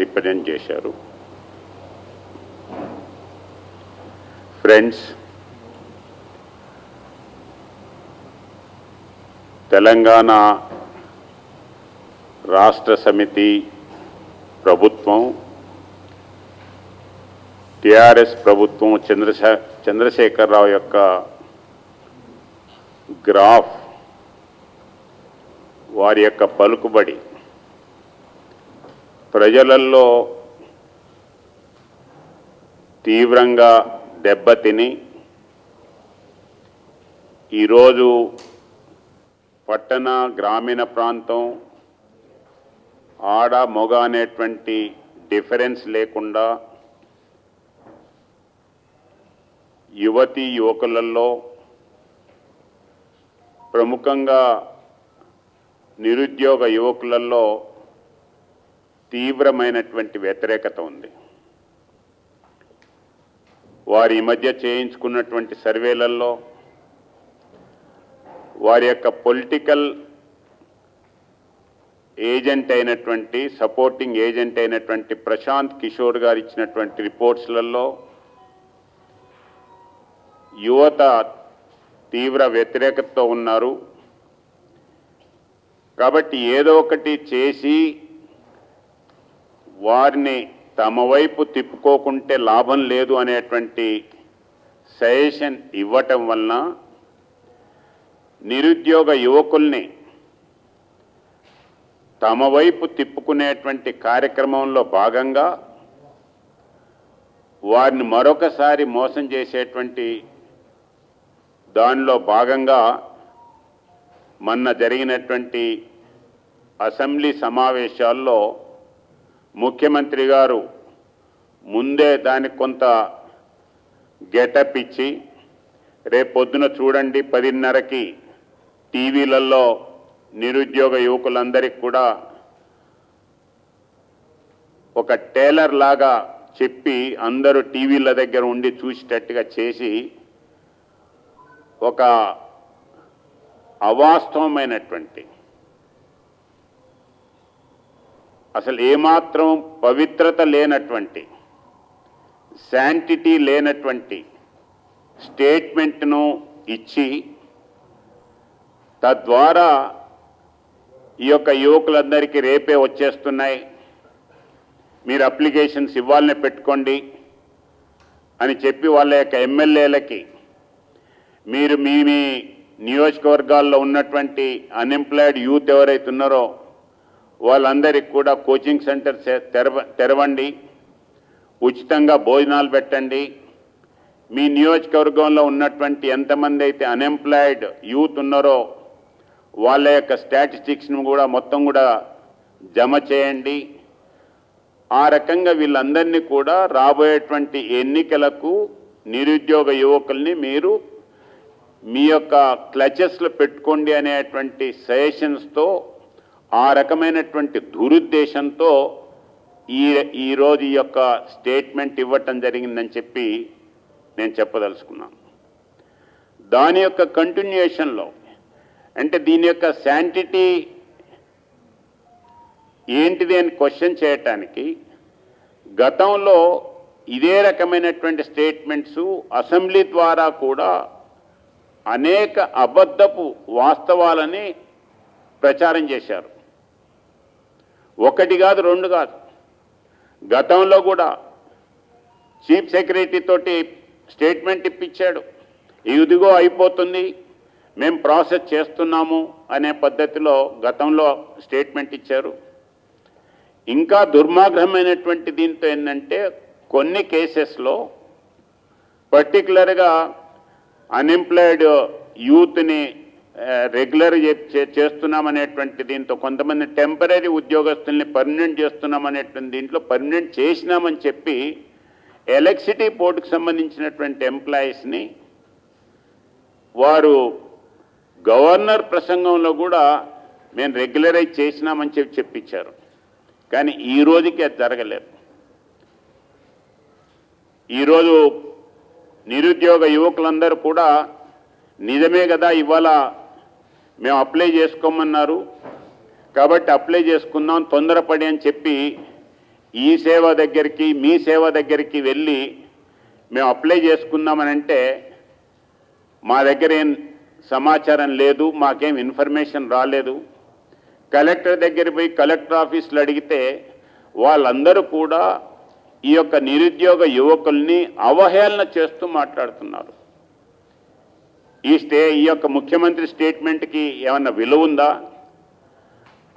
Represent చేశారు. Friends, Telangana రాష్ట్ర సమితి ప్రభుత్వం, టిఆర్ఎస్ ప్రభుత్వం, చంద్రశేఖరరావు యొక్క గ్రాఫ్, వారి యొక్క పలుకుబడి ప్రజలలో తీవ్రంగా దెబ్బతిని ఈరోజు పట్టణ గ్రామీణ ప్రాంతం ఆడ మొగ అనేటువంటి డిఫరెన్స్ లేకుండా యువతీ యువకులలో, ప్రముఖంగా నిరుద్యోగ యువకులలో తీవ్రమైనటువంటి వ్యతిరేకత ఉంది. వారి మధ్య చేయించుకున్నటువంటి సర్వేలలో వారి యొక్క పొలిటికల్ ఏజెంట్ అయినటువంటి, సపోర్టింగ్ ఏజెంట్ అయినటువంటి ప్రశాంత్ కిషోర్ గారు ఇచ్చినటువంటి రిపోర్ట్స్లలో యువత తీవ్ర వ్యతిరేకతతో ఉన్నారు. కాబట్టి ఏదో ఒకటి చేసి వారిని తమ వైపు తిప్పుకోకుంటే లాభం లేదు అనేటువంటి సజెషన్ ఇవ్వటం వలన నిరుద్యోగ యువకుల్ని తమ వైపు తిప్పుకునేటువంటి కార్యక్రమంలో భాగంగా వారిని మరొకసారి మోసం చేసేటువంటి దానిలో భాగంగా మొన్న జరిగినటువంటి అసెంబ్లీ సమావేశాల్లో ముఖ్యమంత్రి గారు ముందే దానికి కొంత గెటప్ ఇచ్చి, రేపొద్దున చూడండి 10:30కి టీవీలలో నిరుద్యోగ యువకులందరికీ కూడా ఒక టేలర్ లాగా చెప్పి అందరూ టీవీల దగ్గర ఉండి చూసేటట్టుగా చేసి ఒక అవాస్తవమైనటువంటి, అసలు ఏమాత్రం పవిత్రత లేనటువంటి, శాంటిటీ లేనటువంటి స్టేట్మెంట్ను ఇచ్చి తద్వారా ఈ యొక్క యువకులందరికీ రేపే వచ్చేస్తున్నాయి, మీరు అప్లికేషన్స్ ఇవ్వాలనే పెట్టుకోండి అని చెప్పి వాళ్ళ యొక్క ఎమ్మెల్యేలకి మీరు మీ నియోజకవర్గాల్లో ఉన్నటువంటి అన్ఎంప్లాయిడ్ యూత్ ఎవరైతే ఉన్నారో వాళ్ళందరికీ కూడా కోచింగ్ సెంటర్స్ తెరవండి, ఉచితంగా భోజనాలు పెట్టండి, మీ నియోజకవర్గంలో ఉన్నటువంటి ఎంతమంది అయితే అన్ఎంప్లాయిడ్ యూత్ ఉన్నారో వాళ్ళ యొక్క స్టాటిస్టిక్స్ను కూడా మొత్తం కూడా జమ చేయండి. ఆ రకంగా వీళ్ళందరినీ కూడా రాబోయేటువంటి ఎన్నికలకు నిరుద్యోగ యువకుల్ని మీరు మీ యొక్క క్లచెస్లో పెట్టుకోండి అనేటువంటి సజెషన్స్తో, ఆ రకమైనటువంటి దురుద్దేశంతో ఈరోజు ఈ యొక్క స్టేట్మెంట్ ఇవ్వటం జరిగిందని చెప్పి నేను చెప్పదలుచుకున్నాను. దాని యొక్క కంటిన్యూషన్లో, అంటే దీని యొక్క శాంటిటీ ఏంటిది అని క్వశ్చన్ చేయటానికి గతంలో ఇదే రకమైనటువంటి స్టేట్మెంట్స్ అసెంబ్లీ ద్వారా కూడా అనేక అబద్ధపు వాస్తవాలని ప్రచారం చేశారు. ఒకటి కాదు, రెండు కాదు. గతంలో కూడా చీఫ్ సెక్రటరీ తోటి స్టేట్మెంట్ ఇప్పించాడు, ఇదిగో అయిపోతుంది, మేము ప్రాసెస్ చేస్తున్నాము అనే పద్ధతిలో గతంలో స్టేట్మెంట్ ఇచ్చారు. ఇంకా దుర్మార్గమైనటువంటి దీంతో ఏంటంటే కొన్ని కేసెస్లో పర్టికులర్గా అన్ఎంప్లాయిడ్ యూత్ని రెగ్యులర్ చేస్తున్నామనేటువంటి దీంతో, కొంతమంది టెంపరీ ఉద్యోగస్తుల్ని పర్మనెంట్ చేస్తున్నామనేటువంటి దీంట్లో పర్మనెంట్ చేసినామని చెప్పి ఎలక్ట్రిసిటీ బోర్డుకు సంబంధించినటువంటి ఎంప్లాయీస్ని వారు గవర్నర్ ప్రసంగంలో కూడా మేము రెగ్యులరైజ్ చేసినామని చెప్పించారు. కానీ ఈ రోజుకి అది జరగలేదు. ఈరోజు నిరుద్యోగ యువకులందరూ కూడా నిజమే కదా, ఇవాళ మేము అప్లై చేసుకోమన్నారు కాబట్టి అప్లై చేసుకుందాం తొందరపడి అని చెప్పి ఈ సేవ దగ్గరికి మీ సేవ దగ్గరికి వెళ్ళి మేము అప్లై చేసుకుందామనంటే మా దగ్గర ఏం సమాచారం లేదు, మాకేం ఇన్ఫర్మేషన్ రాలేదు. కలెక్టర్ దగ్గర పోయి కలెక్టర్ ఆఫీసులో అడిగితే వాళ్ళందరూ కూడా ఈ యొక్క నిరుద్యోగ యువకుల్ని అవహేళన చేస్తూ మాట్లాడుతున్నారు. ఈ యొక్క ముఖ్యమంత్రి స్టేట్మెంట్కి ఏమన్నా విలువ ఉందా?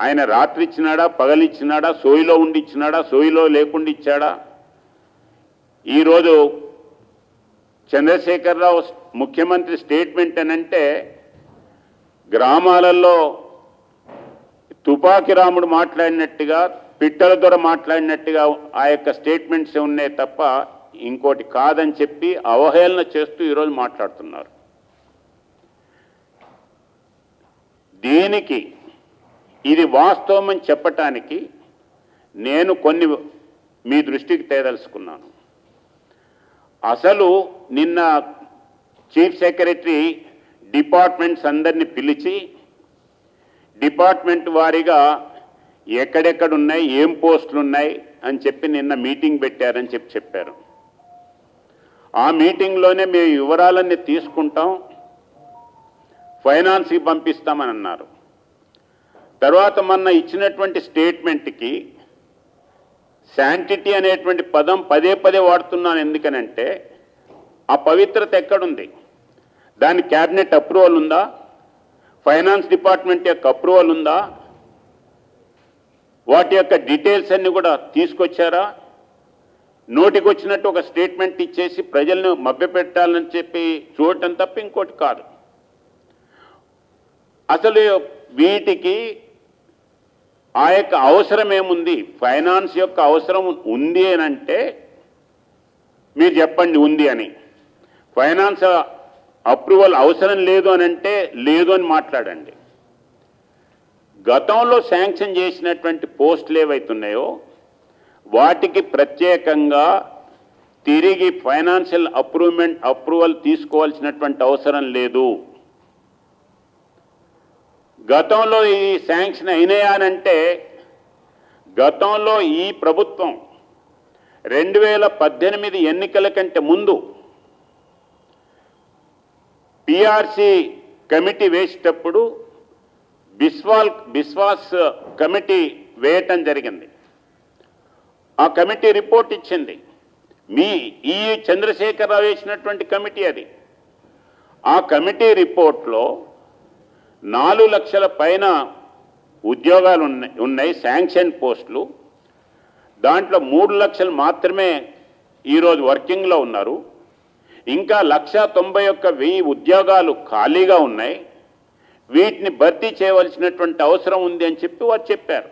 ఆయన రాత్రి ఇచ్చినాడా, పగలిచ్చినాడా, సోయిలో ఉండి ఇచ్చినాడా, సోయిలో లేకుండా ఇచ్చాడా? ఈరోజు చంద్రశేఖరరావు ముఖ్యమంత్రి స్టేట్మెంట్ అనంటే గ్రామాలలో తుపాకి రాముడు మాట్లాడినట్టుగా, పిట్టల దొర మాట్లాడినట్టుగా ఆ యొక్క స్టేట్మెంట్స్ ఉన్నాయి తప్ప ఇంకోటి కాదని చెప్పి అవహేళన చేస్తూ ఈరోజు మాట్లాడుతున్నారు. దీనికి ఇది వాస్తవం అని చెప్పటానికి నేను కొన్ని మీ దృష్టికి తేదలుచుకున్నాను. అసలు నిన్న చీఫ్ సెక్రటరీ డిపార్ట్మెంట్స్ అందరినీ పిలిచి డిపార్ట్మెంట్ వారీగా ఎక్కడెక్కడున్నాయి, ఏం పోస్టులు ఉన్నాయి అని చెప్పి నిన్న మీటింగ్ పెట్టారని చెప్పారు. ఆ మీటింగ్లోనే మేము వివరాలన్నీ తీసుకుంటాం, ఫైనాన్స్కి పంపిస్తామని అన్నారు. తర్వాత మొన్న ఇచ్చినటువంటి స్టేట్మెంట్కి శాంటిటీ అనేటువంటి పదం పదే పదే వాడుతున్నాను. ఎందుకనంటే ఆ పవిత్రత ఎక్కడుంది? దాని క్యాబినెట్ అప్రూవల్ ఉందా? ఫైనాన్స్ డిపార్ట్మెంట్ యొక్క అప్రూవల్ ఉందా? వాటి యొక్క డీటెయిల్స్ అన్ని కూడా తీసుకొచ్చారా? నోటికి వచ్చినట్టు ఒక స్టేట్మెంట్ ఇచ్చేసి ప్రజలను మభ్యపెట్టాలని చెప్పి చూడటం తప్ప ఇంకోటి కాదు. అసలు వీటికి ఆ యొక్క అవసరం ఏముంది? ఫైనాన్స్ యొక్క అవసరం ఉంది అని అంటే మీరు చెప్పండి ఉంది అని. ఫైనాన్స్ అప్రూవల్ అవసరం లేదు అని అంటే లేదు అని మాట్లాడండి. గతంలో శాంక్షన్ చేసినటువంటి పోస్టులు ఏవైతున్నాయో వాటికి ప్రత్యేకంగా తిరిగి ఫైనాన్షియల్ అప్రూవల్ తీసుకోవాల్సినటువంటి అవసరం లేదు. గతంలో ఈ శాంక్షన్ అయినాయనంటే గతంలో ఈ ప్రభుత్వం 2018 ఎన్నికల కంటే ముందు పిఆర్సి కమిటీ వేసేటప్పుడు బిస్వాస్ కమిటీ వేయటం జరిగింది. ఆ కమిటీ రిపోర్ట్ ఇచ్చింది. ఈ చంద్రశేఖరరావు వేసినటువంటి కమిటీ అది. ఆ కమిటీ రిపోర్ట్లో 4 లక్షల పైన ఉద్యోగాలు ఉన్నాయి, శాంక్షన్ పోస్టులు. దాంట్లో 3 లక్షలు మాత్రమే ఈరోజు వర్కింగ్లో ఉన్నారు. ఇంకా 191,000 ఉద్యోగాలు ఖాళీగా ఉన్నాయి. వీటిని భర్తీ చేయవలసినటువంటి అవసరం ఉంది అని చెప్పి వారు చెప్పారు.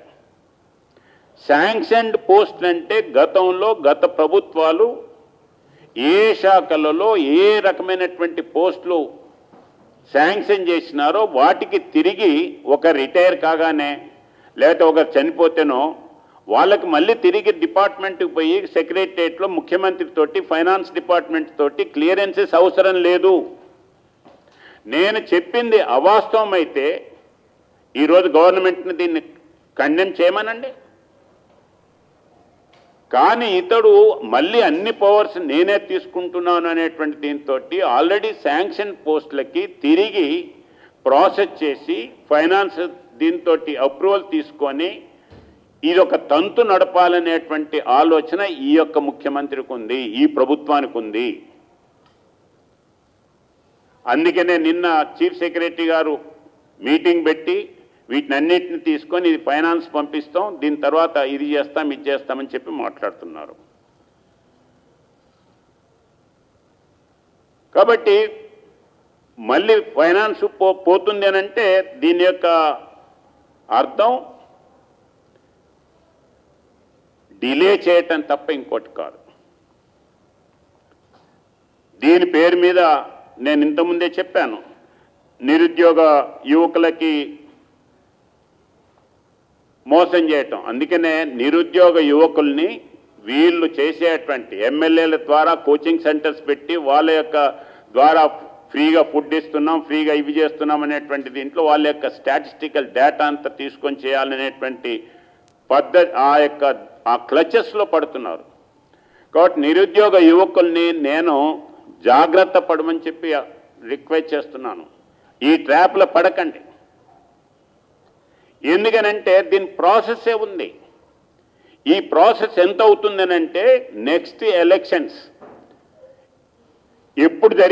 శాంక్షన్డ్ పోస్టులు అంటే గతంలో గత ప్రభుత్వాలు ఏ శాఖలలో ఏ రకమైనటువంటి పోస్టులు శాంక్షన్ చేసినారో వాటికి తిరిగి ఒక రిటైర్ కాగానే లేకపోతే ఒక చనిపోతేనో వాళ్ళకి మళ్ళీ తిరిగి డిపార్ట్మెంట్కి పోయి సెక్రటరియట్లో ముఖ్యమంత్రి తోటి ఫైనాన్స్ డిపార్ట్మెంట్ తోటి క్లియరెన్సెస్ అవసరం లేదు. నేను చెప్పింది అవాస్తవం అయితే ఈరోజు గవర్నమెంట్ని దీన్ని కండెమ్ చేయమనండి. కానీ ఇతడు మళ్ళీ అన్ని పవర్స్ నేనే తీసుకుంటున్నాను అనేటువంటి దీంతో ఆల్రెడీ శాంక్షన్ పోస్టులకి తిరిగి ప్రాసెస్ చేసి ఫైనాన్స్ దీంతో అప్రూవల్ తీసుకొని ఇది ఒక తంతు నడపాలనేటువంటి ఆలోచన ఈ యొక్క ముఖ్యమంత్రికి ఉంది, ఈ ప్రభుత్వానికి ఉంది. అందుకనే నిన్న చీఫ్ సెక్రటరీ గారు మీటింగ్ పెట్టి వీటినన్నిటిని తీసుకొని ఇది ఫైనాన్స్ పంపిస్తాం, దీని తర్వాత ఇది చేస్తాం ఇది చేస్తామని చెప్పి మాట్లాడుతున్నారు. కాబట్టి మళ్ళీ ఫైనాన్స్ పోతుంది అని అంటే దీని యొక్క అర్థం డిలే చేయటం తప్ప ఇంకోటి కాదు. దీని పేరు మీద నేను ఇంతకుముందే చెప్పాను, నిరుద్యోగ యువకులకి మోసం చేయటం. అందుకనే నిరుద్యోగ యువకుల్ని వీళ్ళు చేసేటువంటి ఎమ్మెల్యేల ద్వారా కోచింగ్ సెంటర్స్ పెట్టి వాళ్ళ యొక్క ద్వారా ఫ్రీగా ఫుడ్ ఇస్తున్నాం, ఫ్రీగా ఇవి చేస్తున్నాం అనేటువంటి దీంట్లో వాళ్ళ యొక్క స్టాటిస్టికల్ డేటా అంతా తీసుకొని చేయాలనేటువంటి పద్ధతి ఆ యొక్క ఆ క్లచెస్లో పడుతున్నారు. కాబట్టి నిరుద్యోగ యువకుల్ని నేను జాగ్రత్త పడమని చెప్పి రిక్వెస్ట్ చేస్తున్నాను. ఈ ట్రాప్లో పడకండి. ఎందుకనంటే దీని ప్రాసెస్సే ఉంది. ఈ ప్రాసెస్ ఎంత అవుతుందనంటే నెక్స్ట్ ఎలక్షన్స్ ఎప్పుడు